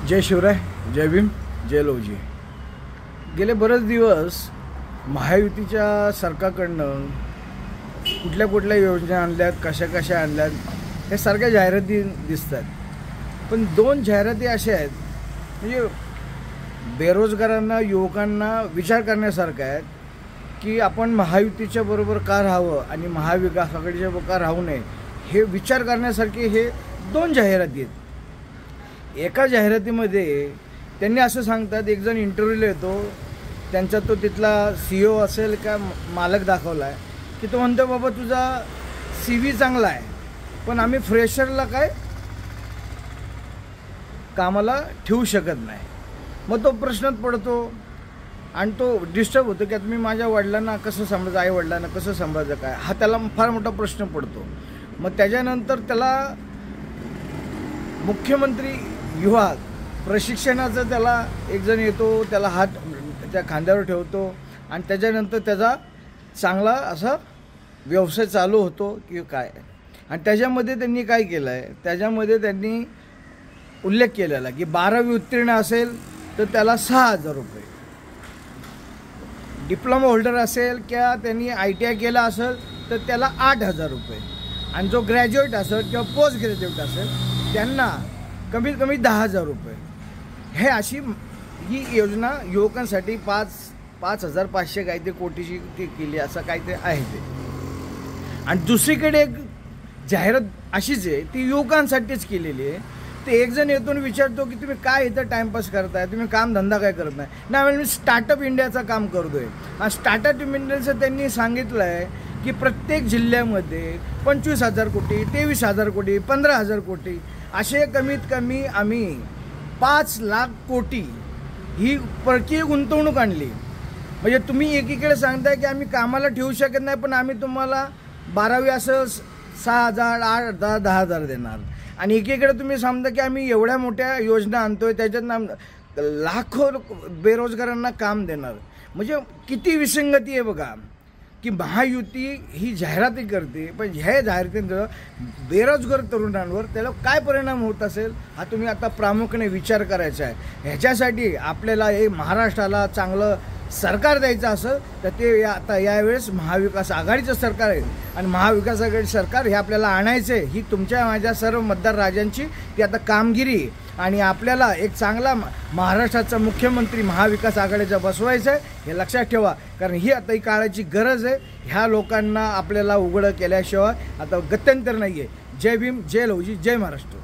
जय शिवराय, जय भीम, जय लवजी। गेले बरेच दिवस महायुतीच्या सरकारकडनं कुठल्या योजना आणल्यात, कशा आणल्यात, हे सारख्या जाहिराती दिसतात। पण दोन जाहिराती अशा आहेत म्हणजे बेरोजगारांना, युवकांना विचार करण्यासारखं आहेत की आपण महायुतीच्या बरोबर का राहावं आणि महाविकास आघाडीच्या बरोबर का राहू नये, हे विचार करण्यासारखे हे दोन जाहिराती आहेत। एका जाहिरातीमध्ये त्यांनी असं सांगतात, एक जण इंटरव्ह्यूला येतो, त्यांचा तो तिथला CEO असेल का मालक दाखवला आहे की तो म्हणतो, बाबा तुझा CV चांगला आहे पण आम्ही फ्रेशरला काय कामाला ठेवू शकत नाही। मग तो प्रश्नात पडतो आणि तो डिस्टर्ब होतो की आता मी माझ्या वडिलांना कसं सांभाळायचं, आई वडिलांना कसं सांभाळायचं, काय हा त्याला फार मोठा प्रश्न पडतो। मग त्याच्यानंतर त्याला मुख्यमंत्री युवा प्रशिक्षणाचं त्याला एक जण येतो, त्याला हात त्या खांद्यावर ठेवतो आणि त्याच्यानंतर त्याचा चांगला असा व्यवसाय चालू होतो की काय। आणि त्याच्यामध्ये त्यांनी काय केलं आहे, त्याच्यामध्ये त्यांनी उल्लेख केलेला की 12वी उत्तीर्ण असेल तर त्याला 6,000 रुपये, डिप्लोमा होल्डर असेल किंवा त्यांनी ITI केला असेल तर त्याला 8,000 रुपये, आणि जो ग्रॅज्युएट असेल किंवा पोस्ट ग्रॅज्युएट असेल त्यांना कमीत कमी 10,000 रुपये। हे अशी ही योजना युवकांसाठी 5,500 काहीतरी कोटीची ती केली, असं काहीतरी आहे ते। आणि दुसरीकडे एक जाहिरात अशीच आहे, ती युवकांसाठीच केलेली आहे। ते एक जण येतो आणि विचारतो की तुम्ही काय इथं टाइमपास करताय, तुम्ही कामधंदा काय करत नाही ना। मी स्टार्टअप इंडियाचं काम करतोय। आणि स्टार्टअप इंडियाचं त्यांनी सांगितलं आहे की प्रत्येक जिल्ह्यामध्ये 25,000 कोटी, 23,000 कोटी, 15,000 कोटी असे कमीत कमी आम्ही 5 लाख कोटी ही परकीय गुंतवणूक आणली। म्हणजे तुम्ही एकीकडे सांगताय की आम्ही कामाला ठेवू शकत नाही पण आम्ही तुम्हाला 12वी असं 6,000, 8,000, 10,000 देणार, आणि एकीकडे तुम्ही सांगता की आम्ही एवढ्या मोठ्या योजना आणतोय त्याच्यात लाखो बेरोजगारांना काम देणार। म्हणजे किती विसंगती आहे बघा की महायुती ही जाहिराती करते पण ह्या जाहिरातींचा बेरोजगार तरुणांवर त्याला काय परिणाम होत असेल हा तुम्ही आता प्रामुख्याने विचार करायचा आहे। ह्याच्यासाठी आपल्याला हे महाराष्ट्राला चांगलं सरकार द्यायचं असेल तर ते आता यावेळेस महाविकास आघाडीचं सरकार आहे आणि महाविकास आघाडी सरकार हे आपल्याला आणायचं आहे। ही तुमच्या माझ्या सर्व मतदार राजांची ती आता कामगिरी, आणि आपल्याला एक चांगला महाराष्ट्राचा मुख्यमंत्री महाविकास आघाडीचा बसवायचा आहे हे लक्षात ठेवा, कारण ही आता ही काळाची गरज आहे। ह्या लोकांना आपल्याला उघडं केल्याशिवाय आता गत्यंतर नाही आहे। जय भीम, जय लवजी, जय महाराष्ट्र।